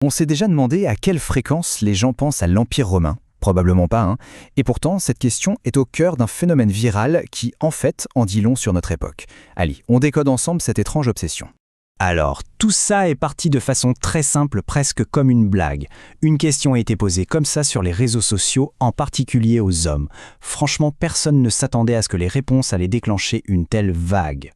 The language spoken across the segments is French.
On s'est déjà demandé à quelle fréquence les gens pensent à l'Empire romain. Probablement pas, hein. Et pourtant, cette question est au cœur d'un phénomène viral qui, en fait, en dit long sur notre époque. Allez, on décode ensemble cette étrange obsession. Alors, tout ça est parti de façon très simple, presque comme une blague. Une question a été posée comme ça sur les réseaux sociaux, en particulier aux hommes. Franchement, personne ne s'attendait à ce que les réponses allaient déclencher une telle vague.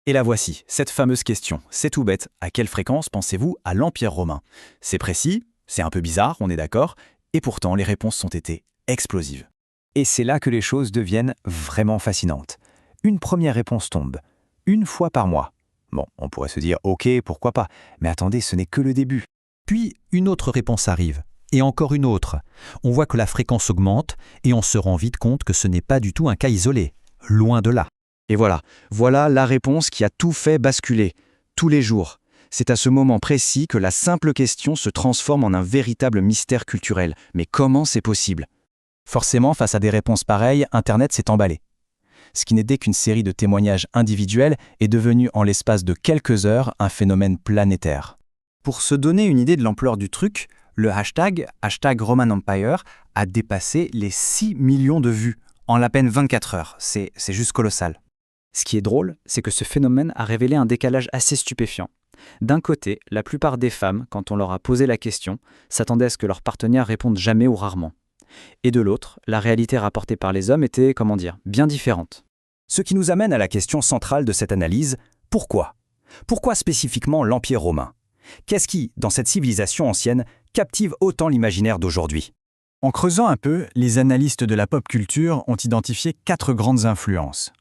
Et la voici, cette fameuse question. C'est tout bête. À quelle fréquence pensez-vous à l'Empire romain? C'est précis, c'est un peu bizarre, on est d'accord, et pourtant les réponses ont été explosives. Et c'est là que les choses deviennent vraiment fascinantes. Une première réponse tombe. 1 fois par mois. Bon, on pourrait se dire « ok, pourquoi pas », mais attendez, ce n'est que le début. Puis une autre réponse arrive, et encore une autre. On voit que la fréquence augmente, et on se rend vite compte que ce n'est pas du tout un cas isolé. Loin de là. Et voilà la réponse qui a tout fait basculer, tous les jours. C'est à ce moment précis que la simple question se transforme en un véritable mystère culturel. Mais comment c'est possible? Forcément, face à des réponses pareilles, Internet s'est emballé. Ce qui n'était qu'une série de témoignages individuels est devenu en l'espace de quelques heures un phénomène planétaire. Pour se donner une idée de l'ampleur du truc, le hashtag Roman Empire a dépassé les 6 millions de vues en à peine 24 heures. C'est juste colossal. Ce qui est drôle, c'est que ce phénomène a révélé un décalage assez stupéfiant. D'un côté, la plupart des femmes, quand on leur a posé la question, s'attendaient à ce que leur partenaire réponde jamais ou rarement. Et de l'autre, la réalité rapportée par les hommes était, bien différente. Ce qui nous amène à la question centrale de cette analyse, pourquoi? Pourquoi spécifiquement l'Empire romain? Qu'est-ce qui, dans cette civilisation ancienne, captive autant l'imaginaire d'aujourd'hui? En creusant un peu, les analystes de la pop culture ont identifié 4 grandes influences.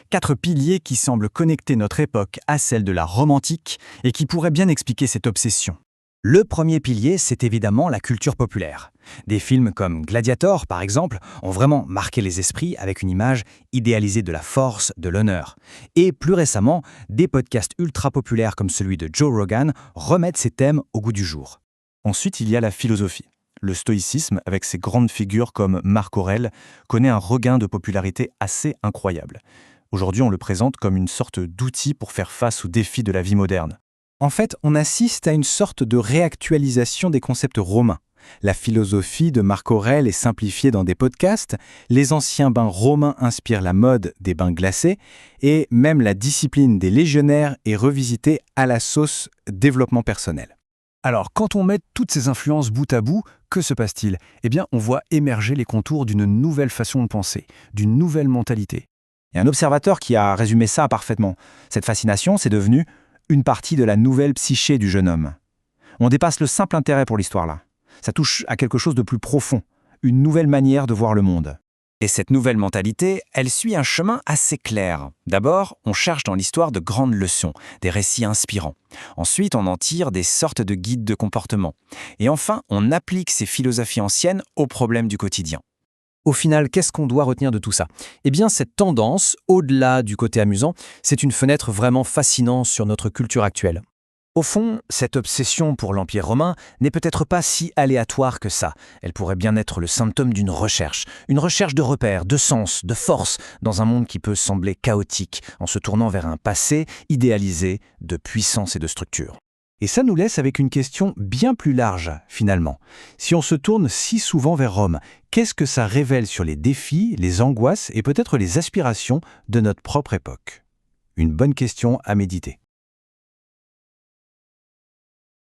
4 piliers qui semblent connecter notre époque à celle de la Rome antique et qui pourraient bien expliquer cette obsession. Le premier pilier, c'est évidemment la culture populaire. Des films comme Gladiator, par exemple, ont vraiment marqué les esprits avec une image idéalisée de la force, de l'honneur. Et plus récemment, des podcasts ultra populaires comme celui de Joe Rogan remettent ces thèmes au goût du jour. Ensuite, il y a la philosophie. Le stoïcisme, avec ses grandes figures comme Marc Aurèle, connaît un regain de popularité assez incroyable. Aujourd'hui, on le présente comme une sorte d'outil pour faire face aux défis de la vie moderne. En fait, on assiste à une sorte de réactualisation des concepts romains. La philosophie de Marc Aurèle est simplifiée dans des podcasts, les anciens bains romains inspirent la mode des bains glacés, et même la discipline des légionnaires est revisitée à la sauce développement personnel. Alors, quand on met toutes ces influences bout à bout, que se passe-t-il? Eh bien, on voit émerger les contours d'une nouvelle façon de penser, d'une nouvelle mentalité. Il y a un observateur qui a résumé ça parfaitement. Cette fascination, c'est devenu une partie de la nouvelle psyché du jeune homme. On dépasse le simple intérêt pour l'histoire là. Ça touche à quelque chose de plus profond, une nouvelle manière de voir le monde. Et cette nouvelle mentalité, elle suit un chemin assez clair. D'abord, on cherche dans l'histoire de grandes leçons, des récits inspirants. Ensuite, on en tire des sortes de guides de comportement. Et enfin, on applique ces philosophies anciennes aux problèmes du quotidien. Au final, qu'est-ce qu'on doit retenir de tout ça? Eh bien, cette tendance, au-delà du côté amusant, c'est une fenêtre vraiment fascinante sur notre culture actuelle. Au fond, cette obsession pour l'Empire romain n'est peut-être pas si aléatoire que ça. Elle pourrait bien être le symptôme d'une recherche de repères, de sens, de force, dans un monde qui peut sembler chaotique, en se tournant vers un passé idéalisé de puissance et de structure. Et ça nous laisse avec une question bien plus large, finalement. Si on se tourne si souvent vers Rome, qu'est-ce que ça révèle sur les défis, les angoisses et peut-être les aspirations de notre propre époque? Une bonne question à méditer.